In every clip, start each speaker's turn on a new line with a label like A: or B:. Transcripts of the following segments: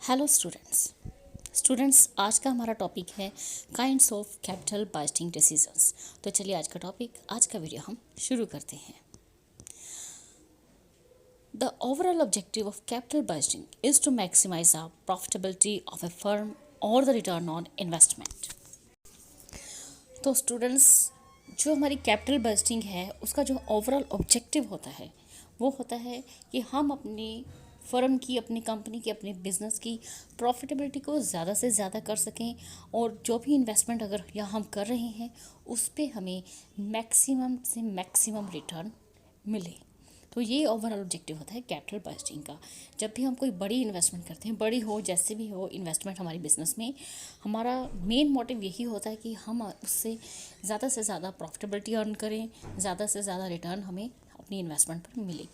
A: Hello students आज का हमारा टॉपिक है kinds of capital budgeting decisions. तो चलिए आज का वीडियो हम शुरू करते हैं। The overall objective of capital budgeting is to maximise the profitability of a firm और द रिटर्न ऑन इन्वेस्टमेंट। तो स्टूडेंट्स, जो हमारी कैपिटल बजटिंग है उसका जो ओवरऑल ऑब्जेक्टिव होता है वो होता है कि हम अपनी फर्म की, अपनी कंपनी की, अपने बिजनेस की प्रॉफिटेबिलिटी को ज़्यादा से ज़्यादा कर सकें और जो भी इन्वेस्टमेंट अगर यहाँ हम कर रहे हैं उस पर हमें मैक्सिमम से मैक्सिमम रिटर्न मिले। तो ये ओवरऑल ऑब्जेक्टिव होता है कैपिटल बजटिंग का। जब भी हम कोई बड़ी इन्वेस्टमेंट करते हैं, बड़ी हो जैसे भी हो इन्वेस्टमेंट हमारी बिजनेस में, हमारा मेन मोटिव यही होता है कि हम उससे ज़्यादा से ज़्यादा प्रॉफिटेबिलिटी अर्न करें, ज़्यादा से ज़्यादा रिटर्न हमें अपनी इन्वेस्टमेंट पर मिले।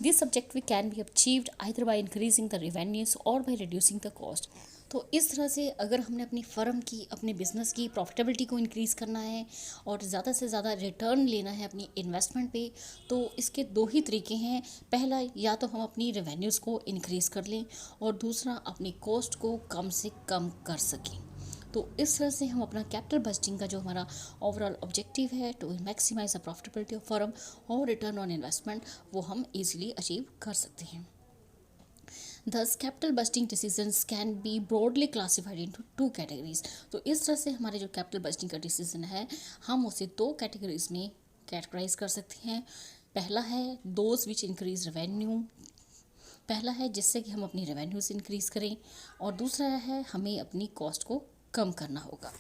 A: This objective can be achieved either by increasing the revenues और बाय रिड्यूसिंग द कॉस्ट। तो इस तरह से अगर हमने अपनी फर्म की, अपने बिजनेस की प्रॉफिटेबिलिटी को इंक्रीज़ करना है और ज़्यादा से ज़्यादा रिटर्न लेना है अपनी इन्वेस्टमेंट पे, तो इसके दो ही तरीके हैं। पहला, या तो हम अपनी रेवेन्यूज़ को इंक्रीज़ कर लें और दूसरा अपनी कॉस्ट को कम से कम कर सकें। तो इस तरह से हम अपना कैपिटल बजटिंग का जो हमारा ओवरऑल ऑब्जेक्टिव है to maximise the profitability of firm और रिटर्न ऑन इन्वेस्टमेंट, वो हम इजीली अचीव कर सकते हैं। Thus, capital budgeting decisions can be broadly classified into two categories. तो इस तरह से हमारे जो कैपिटल बजटिंग का डिसीजन है हम उसे दो कैटेगरीज में कैटेगराइज कर सकते हैं। पहला है दोज विच इंक्रीज रेवेन्यू, पहला है जिससे कि हम अपनी रेवेन्यूज इंक्रीज करें, और दूसरा है हमें अपनी कॉस्ट को कम करना होगा।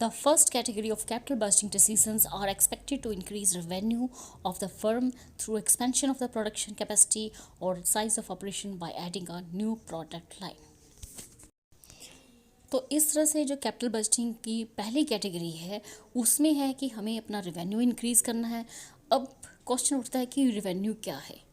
A: The first category of capital budgeting decisions are expected to increase revenue of the firm through expansion of the production capacity or size of operation by adding a new product line. तो इस तरह से जो capital budgeting की पहली category है उसमें है कि हमें अपना रेवेन्यू इंक्रीज़ करना है। अब क्वेश्चन उठता है कि रेवेन्यू क्या है।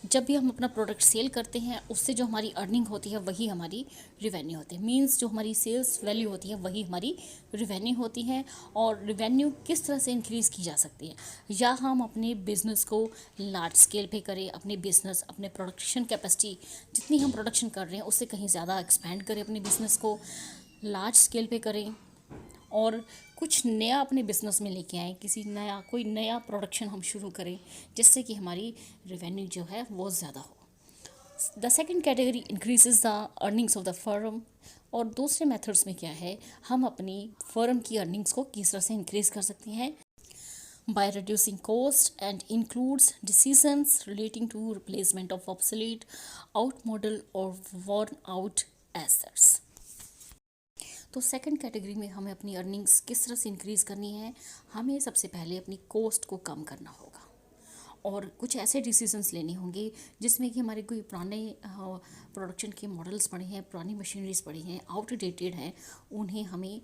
A: जब भी हम अपना प्रोडक्ट सेल करते हैं उससे जो हमारी अर्निंग होती है वही हमारी रिवेन्यू होती है। मींस जो हमारी सेल्स वैल्यू होती है वही हमारी रिवेन्यू होती है। और रिवेन्यू किस तरह से इंक्रीज़ की जा सकती है, या हम अपने बिज़नेस को लार्ज स्केल पे करें, अपने बिज़नेस, अपने प्रोडक्शन कैपेसिटी जितनी हम प्रोडक्शन कर रहे हैं उससे कहीं ज़्यादा एक्सपेंड करें, अपने बिज़नेस को लार्ज स्केल पे करें और कुछ नया अपने बिजनेस में लेके आएँ, कोई नया प्रोडक्शन हम शुरू करें जिससे कि हमारी रेवेन्यू जो है वो ज़्यादा हो। The second category increases the earnings of the firm. और दूसरे मेथड्स में क्या है, हम अपनी फर्म की अर्निंग्स को किस तरह से इंक्रीज कर सकते हैं, by reducing cost and includes decisions relating to replacement of obsolete, outmodel or worn out assets। तो सेकंड कैटेगरी में हमें अपनी अर्निंग्स किस तरह से इंक्रीज़ करनी है, हमें सबसे पहले अपनी कॉस्ट को कम करना होगा और कुछ ऐसे डिसीजंस लेने होंगे जिसमें कि हमारे कोई पुराने प्रोडक्शन के मॉडल्स पड़े हैं, पुरानी मशीनरीज पड़ी हैं, आउटडेटेड हैं, उन्हें हमें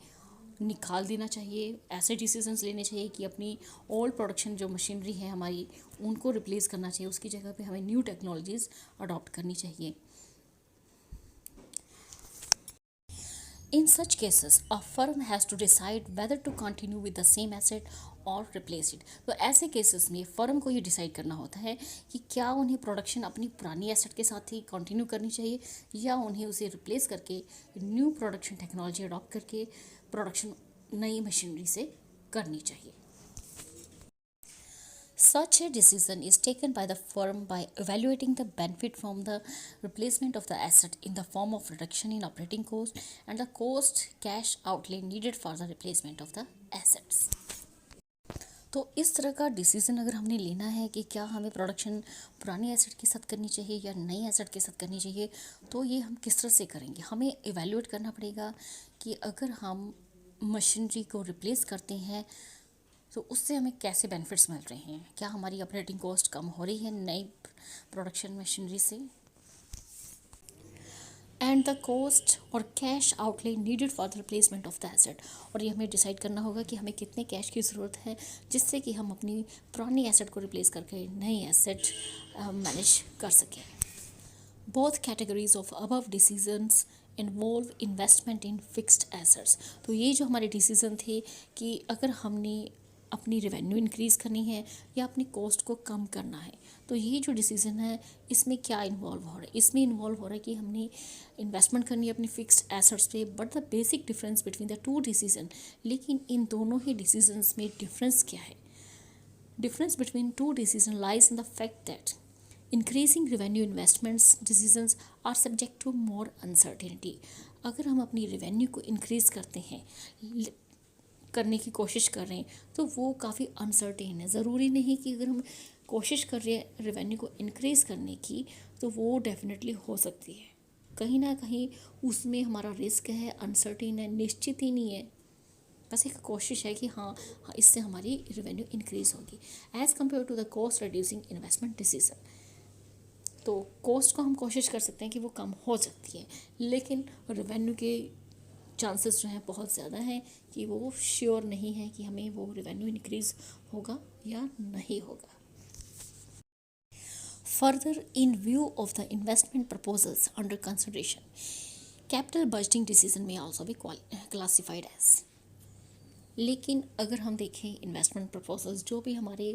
A: निकाल देना चाहिए। ऐसे डिसीजंस लेने चाहिए कि अपनी ओल्ड प्रोडक्शन जो मशीनरी है हमारी उनको रिप्लेस करना चाहिए, उसकी जगह पे हमें न्यू टेक्नोलॉजीज़ अडॉप्ट करनी चाहिए। In such cases, a firm has to decide whether to continue with the same asset or replace it. तो ऐसे केसेस में फ़र्म को ये डिसाइड करना होता है कि क्या उन्हें प्रोडक्शन अपनी पुरानी एसेट के साथ ही कंटिन्यू करनी चाहिए या उन्हें उसे रिप्लेस करके न्यू प्रोडक्शन टेक्नोलॉजी अडॉप्ट करके प्रोडक्शन नई मशीनरी से करनी चाहिए। Such a decision is taken by the firm by evaluating the benefit from the replacement of the asset in the form of reduction in operating cost and the cost cash outlay needed for the replacement of the assets। तो इस तरह का decision अगर हमने लेना है कि क्या हमें प्रोडक्शन पुरानी एसेट के साथ करनी चाहिए या नई एसेट के साथ करनी चाहिए, तो ये हम किस तरह से करेंगे। हमें इवैल्यूएट करना पड़ेगा कि अगर हम मशीनरी को रिप्लेस करते हैं तो उससे हमें कैसे बेनिफिट्स मिल रहे हैं, क्या हमारी ऑपरेटिंग कॉस्ट कम हो रही है नई प्रोडक्शन मशीनरी से, एंड द कॉस्ट और cash outlay needed for the replacement of the asset. और ये हमें डिसाइड करना होगा कि हमें कितने कैश की ज़रूरत है जिससे कि हम अपनी पुरानी एसेट को रिप्लेस करके नई एसेट मैनेज कर सकें। Both categories of above decisions involve investment in fixed assets. तो ये जो हमारे डिसीजन थे कि अगर हमने अपनी रेवेन्यू इंक्रीज़ करनी है या अपनी कॉस्ट को कम करना है। तो ये जो डिसीज़न है इसमें क्या इन्वॉल्व हो रहा है, इसमें इन्वॉल्व हो रहा है कि हमने इन्वेस्टमेंट करनी है अपनी फिक्स्ड एसेट्स पे। But the basic difference between the two decision, लेकिन इन दोनों ही डिसीजंस में डिफरेंस क्या है? Difference between two decisions lies in the fact that increasing revenue investments decisions are subject to more uncertainty. अगर हम अपनी रेवेन्यू को इंक्रीज करते हैं, करने की कोशिश कर रहे हैं, तो वो काफ़ी अनसर्टेन है। ज़रूरी नहीं कि अगर हम कोशिश कर रहे हैं रेवेन्यू को इंक्रीज़ करने की तो वो डेफिनेटली हो सकती है। कहीं ना कहीं उसमें हमारा रिस्क है, अनसर्टेन है, निश्चित ही नहीं है। बस एक कोशिश है कि हाँ इससे हमारी रेवेन्यू इंक्रीज़ होगी as compare to the cost reducing investment decision. तो कॉस्ट को हम कोशिश कर सकते हैं कि वो कम हो सकती है, लेकिन रेवेन्यू के चांसेस जो हैं बहुत ज़्यादा हैं कि वो श्योर नहीं है कि हमें वो रेवेन्यू इंक्रीज़ होगा या नहीं होगा। Further, in view of the investment proposals under consideration, capital budgeting decision में आल्सो बी क्लासिफाइड एज। लेकिन अगर हम देखें इन्वेस्टमेंट प्रपोजल्स जो भी हमारे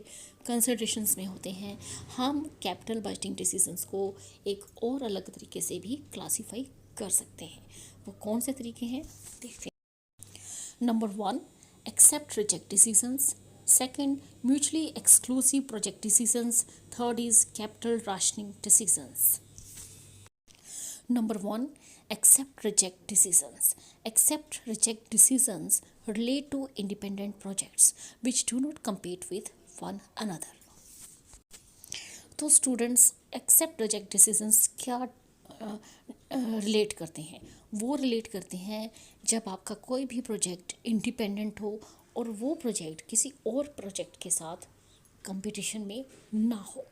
A: कंसिडरेशंस में होते हैं, हम कैपिटल बजटिंग डिसीजंस को एक और अलग तरीके से भी क्लासीफाई कर सकते हैं। वो कौन से तरीके हैं देखते हैं। Number 1, accept reject decisions. Second, mutually exclusive project decisions. Third is capital rationing decisions. Number 1, accept reject decisions. Accept reject decisions relate to independent projects which do not compete with one another. तो students accept reject decisions क्या relate करते हैं? वो relate करते हैं जब आपका कोई भी प्रोजेक्ट इंडिपेंडेंट हो और वो प्रोजेक्ट किसी और प्रोजेक्ट के साथ कंपटीशन में ना हो।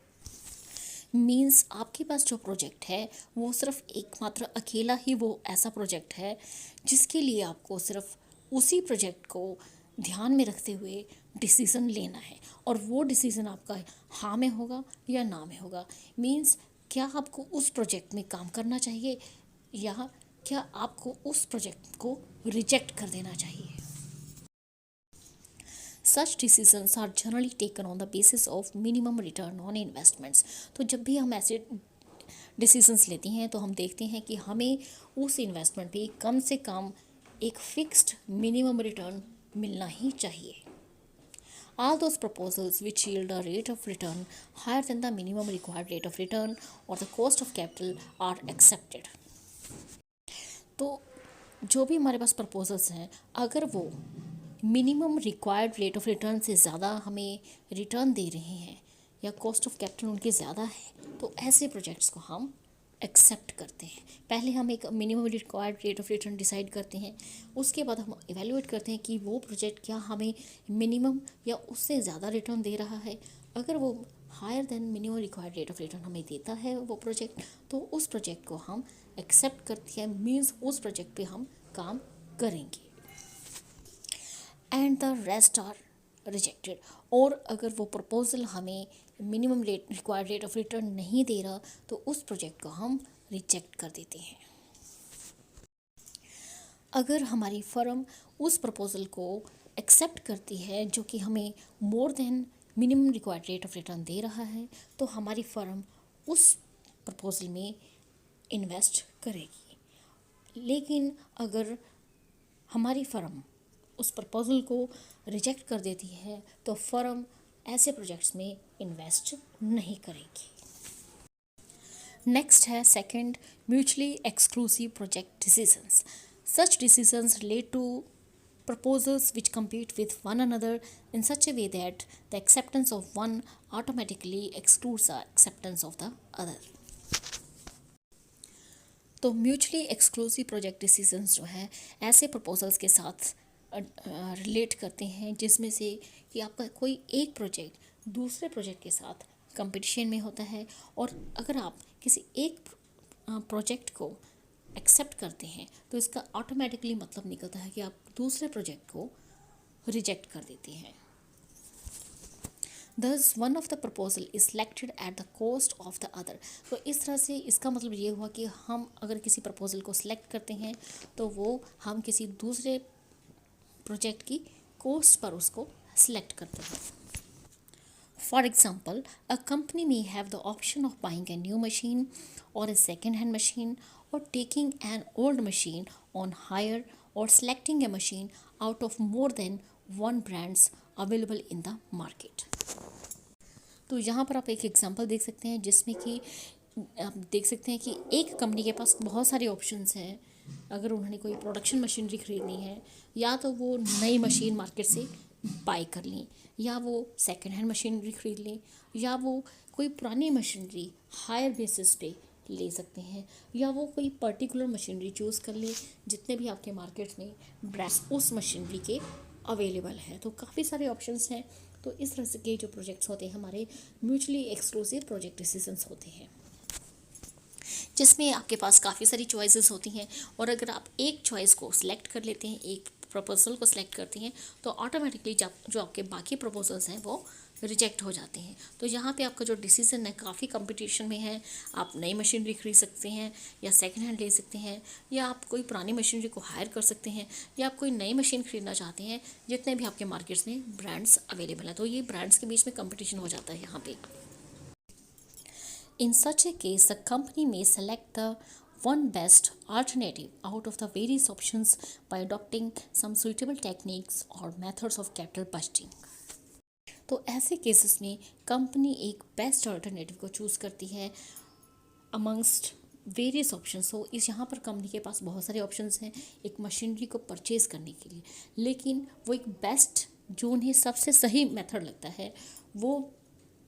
A: मीन्स आपके पास जो प्रोजेक्ट है वो सिर्फ एकमात्र अकेला ही वो ऐसा प्रोजेक्ट है जिसके लिए आपको सिर्फ उसी प्रोजेक्ट को ध्यान में रखते हुए डिसीज़न लेना है, और वो डिसीज़न आपका हाँ में होगा या ना में होगा। मीन्स क्या आपको उस प्रोजेक्ट में काम करना चाहिए या क्या आपको उस प्रोजेक्ट को रिजेक्ट कर देना चाहिए। Such decisions are generally taken on the basis of minimum return on investments. तो जब भी हम ऐसे डिसीजंस लेते हैं तो हम देखते हैं कि हमें उस इन्वेस्टमेंट पे कम से कम एक फिक्स्ड मिनिमम रिटर्न मिलना ही चाहिए। All those proposals which yield a rate of return higher than the minimum required rate of return or the cost of capital are accepted. तो जो भी हमारे पास प्रपोजल्स हैं, अगर वो minimum required rate of return से ज़्यादा हमें रिटर्न दे रहे हैं या कॉस्ट ऑफ कैपिटल उनके ज़्यादा है, तो ऐसे प्रोजेक्ट्स को हम एक्सेप्ट करते हैं। पहले हम एक minimum required rate of return decide करते हैं, उसके बाद हम इवेल्युएट करते हैं कि वो प्रोजेक्ट क्या हमें मिनिमम या उससे ज़्यादा रिटर्न दे रहा है। अगर वो higher than minimum required rate of return हमें देता है वो प्रोजेक्ट, तो उस प्रोजेक्ट को हम एक्सेप्ट करते हैं। मीन्स उस प्रोजेक्ट पे हम काम करेंगे। And the rest are rejected. और अगर वो प्रपोजल हमें minimum rate required rate of return नहीं दे रहा तो उस प्रोजेक्ट को हम रिजेक्ट कर देते हैं। अगर हमारी फर्म उस प्रपोजल को एक्सेप्ट करती है जो कि हमें more than minimum required rate of return दे रहा है, तो हमारी फर्म उस प्रपोजल में इन्वेस्ट करेगी। लेकिन अगर हमारी फर्म उस प्रपोजल को रिजेक्ट कर देती है तो फर्म ऐसे प्रोजेक्ट्स में इन्वेस्ट नहीं करेगी। नेक्स्ट है second, mutually exclusive project decisions. Such decisions relate to proposals which compete with one another in such a way that the acceptance of one automatically excludes the acceptance of the other. तो mutually exclusive project decisions जो है ऐसे proposals के साथ relate करते हैं जिसमें से कि आपका कोई एक प्रोजेक्ट दूसरे प्रोजेक्ट के साथ कंपटीशन में होता है, और अगर आप किसी एक प्रोजेक्ट को एक्सेप्ट करते हैं तो इसका ऑटोमेटिकली मतलब निकलता है कि आप दूसरे प्रोजेक्ट को रिजेक्ट कर देते हैं। Thus one of the proposal is selected at the cost of the other. तो इस तरह से इसका मतलब ये हुआ कि हम अगर किसी प्रपोजल को सिलेक्ट करते हैं तो वो हम किसी दूसरे प्रोजेक्ट की कॉस्ट पर उसको सिलेक्ट करते हैं। For example, a company may have the option of buying a new machine or a second-hand machine, or taking an old machine on hire, or selecting a machine out of more than one brands available in the market. तो यहाँ पर आप एक example देख सकते हैं जिसमें कि आप देख सकते हैं कि एक कंपनी के पास बहुत सारे ऑप्शंस हैं। अगर उन्होंने कोई प्रोडक्शन मशीनरी खरीदनी है, या तो वो नई मशीन मार्केट से बाय कर लें, या वो सेकेंड हैंड मशीनरी खरीद लें, या वो कोई पुरानी मशीनरी हायर बेसिस पे ले सकते हैं, या वो कोई पर्टिकुलर मशीनरी चूज़ कर लें जितने भी आपके मार्केट में ब्रांड्स उस मशीनरी के अवेलेबल है। तो काफ़ी सारे ऑप्शंस हैं। तो इस तरह से के जो प्रोजेक्ट्स होते हैं हमारे म्यूचुअली एक्सक्लूसिव प्रोजेक्ट डिसीजंस होते हैं, जिसमें आपके पास काफ़ी सारी चॉइसेस होती हैं। और अगर आप एक चॉइस को सिलेक्ट कर लेते हैं, एक प्रपोजल को सिलेक्ट करते हैं, तो ऑटोमेटिकली जो आपके बाकी प्रपोजल्स हैं वो रिजेक्ट हो जाते हैं। तो यहाँ पे आपका जो डिसीजन है काफ़ी कंपटीशन में है। आप नई मशीनरी खरीद सकते हैं, या सेकंड हैंड ले सकते हैं, या आप कोई पुरानी मशीनरी को हायर कर सकते हैं, या आप कोई नई मशीन खरीदना चाहते हैं। जितने भी आपके मार्केट्स में ब्रांड्स अवेलेबल हैं, तो ये ब्रांड्स के बीच में कंपटीशन हो जाता है यहाँ पे। In such a case, the company may select the one best alternative out of the various options by adopting some suitable techniques or methods of capital budgeting. तो ऐसे केसेस में कंपनी एक बेस्ट अल्टरनेटिव को choose करती है amongst various options. हो इस यहाँ पर कंपनी के पास बहुत सारे ऑप्शंस हैं एक मशीनरी को परचेज़ करने के लिए, लेकिन वो एक बेस्ट जो उन्हें सबसे सही मेथड लगता है वो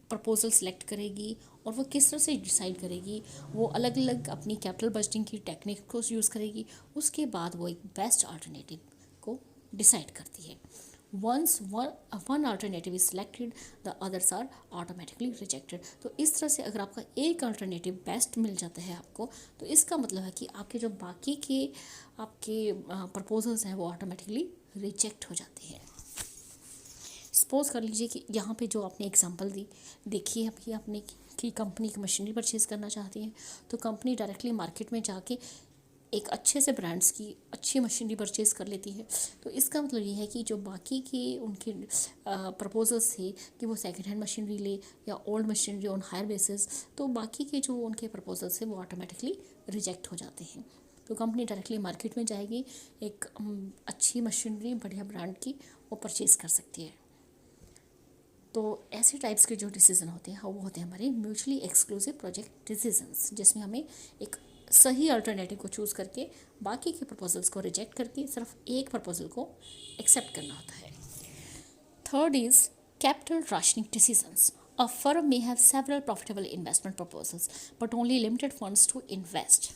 A: प्रपोजल सेलेक्ट करेगी। और वो किस तरह से डिसाइड करेगी, वो अलग अलग अपनी कैपिटल बजटिंग की टेक्निक को यूज़ करेगी। उसके बाद वो एक बेस्ट अल्टरनेटिव को डिसाइड करती है। Once one alternative is selected, the others are automatically rejected. तो इस तरह से अगर आपका एक अल्टरनेटिव बेस्ट मिल जाता है आपको, तो इसका मतलब है कि आपके जो बाकी के आपके प्रपोजल्स हैं वो ऑटोमेटिकली रिजेक्ट हो जाते हैं। सपोज़ कर लीजिए कि यहाँ पे जो आपने एग्जांपल दी, देखिए अभी आपने कि कंपनी की मशीनरी परचेज़ करना चाहती है, तो कंपनी डायरेक्टली मार्केट में जाके एक अच्छे से ब्रांड्स की अच्छी मशीनरी परचेज़ कर लेती है। तो इसका मतलब ये है कि जो बाकी के उनके प्रपोजल्स थे कि वो सेकेंड हैंड मशीनरी ले या old machinery on hire basis, तो बाकी के जो उनके प्रपोजल्स हैं वो ऑटोमेटिकली रिजेक्ट हो जाते हैं। तो कंपनी डायरेक्टली मार्केट में जाएगी, एक अच्छी मशीनरी बढ़िया ब्रांड की वो परचेज़ कर सकती है। तो ऐसे टाइप्स के जो डिसीज़न होते हैं वो होते हैं हमारे म्यूचुअली एक्सक्लूसिव प्रोजेक्ट डिसीजंस, जिसमें हमें एक सही अल्टरनेटिव को चूज़ करके बाकी के प्रपोजल्स को रिजेक्ट करके सिर्फ एक प्रपोजल को एक्सेप्ट करना होता है। Third is capital rationing decisions. A firm may have several profitable investment proposals but only limited funds to invest.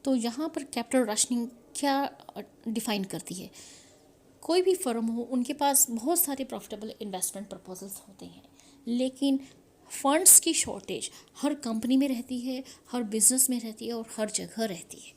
A: तो यहाँ पर कैपिटल राशनिंग क्या डिफाइन करती है? कोई भी फर्म हो उनके पास बहुत सारे प्रॉफिटेबल इन्वेस्टमेंट प्रपोजल्स होते हैं, लेकिन फंड्स की शॉर्टेज हर कंपनी में रहती है, हर बिजनेस में रहती है और हर जगह रहती है।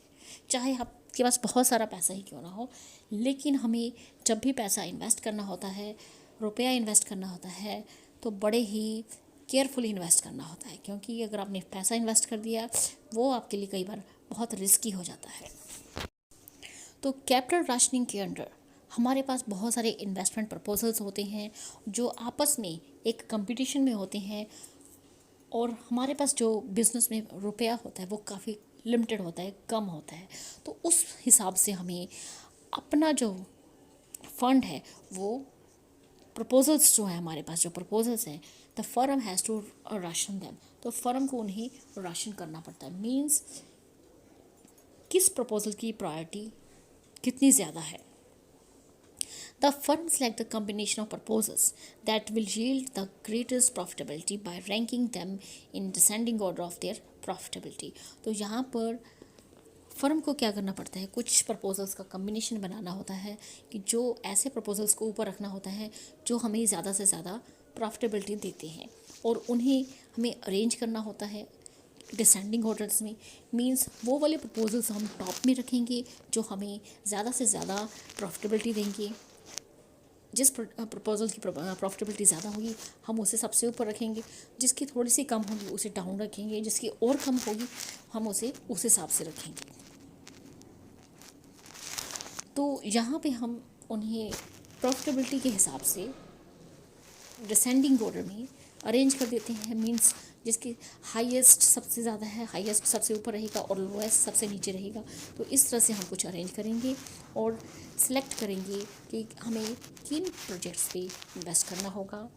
A: चाहे आपके पास बहुत सारा पैसा ही क्यों ना हो, लेकिन हमें जब भी पैसा इन्वेस्ट करना होता है, रुपया इन्वेस्ट करना होता है, तो बड़े ही केयरफुली इन्वेस्ट करना होता है, क्योंकि अगर आपने पैसा इन्वेस्ट कर दिया वो आपके लिए कई बार बहुत रिस्की हो जाता है। तो कैपिटल राशनिंग के अंडर हमारे पास बहुत सारे इन्वेस्टमेंट प्रपोजल्स होते हैं जो आपस में एक कंपटीशन में होते हैं, और हमारे पास जो बिज़नेस में रुपया होता है वो काफ़ी लिमिटेड होता है, कम होता है। तो उस हिसाब से हमें अपना जो फंड है वो प्रपोजल्स जो है हमारे पास जो प्रपोजल्स हैं, the firm has to ration them. तो फर्म को उन्हें राशन करना पड़ता है। मीन्स किस प्रपोजल की प्रायोरिटी कितनी ज़्यादा है। The firm select the combination of proposals that will yield the greatest profitability by ranking them in descending order of their profitability. तो यहाँ पर फर्म को क्या करना पड़ता है, कुछ प्रपोजल्स का कम्बिनेशन बनाना होता है कि जो ऐसे प्रपोजल्स को ऊपर रखना होता है जो हमें ज़्यादा से ज़्यादा प्रॉफिटेबिलिटी देते हैं, और उन्हें हमें अरेंज करना होता है डिसेंडिंग ऑर्डर्स में। मींस वो वाले प्रपोजल्स हम टॉप में रखेंगे जो हमें ज़्यादा से ज़्यादा प्रॉफिटेबिलिटी देंगे। जिस प्रपोजल की प्रॉफिटेबिलिटी ज़्यादा होगी हम उसे सबसे ऊपर रखेंगे, जिसकी थोड़ी सी कम होगी उसे डाउन रखेंगे, जिसकी और कम होगी हम उसे उस हिसाब से रखेंगे। तो यहाँ पे हम उन्हें प्रॉफिटेबिलिटी के हिसाब से डिसेंडिंग ऑर्डर में अरेंज कर देते हैं। मीन्स जिसके हाईएस्ट सबसे ज़्यादा है, हाईएस्ट सबसे ऊपर रहेगा और लोएस्ट सबसे नीचे रहेगा। तो इस तरह से हम कुछ अरेंज करेंगे और सिलेक्ट करेंगे कि हमें किन प्रोजेक्ट्स पे इन्वेस्ट करना होगा।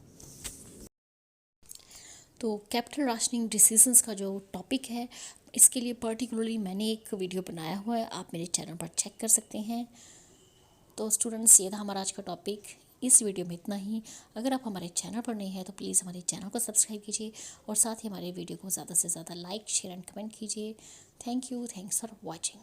A: तो कैपिटल राशनिंग डिसीजंस का जो टॉपिक है, इसके लिए पर्टिकुलरली मैंने एक वीडियो बनाया हुआ है, आप मेरे चैनल पर चेक कर सकते हैं। तो स्टूडेंट्स, ये था हमारा आज का टॉपिक। इस वीडियो में इतना ही। अगर आप हमारे चैनल पर नए हैं तो प्लीज़ हमारे चैनल को सब्सक्राइब कीजिए और साथ ही हमारे वीडियो को ज़्यादा से ज़्यादा लाइक, शेयर एंड कमेंट कीजिए। Thank you, thanks for watching.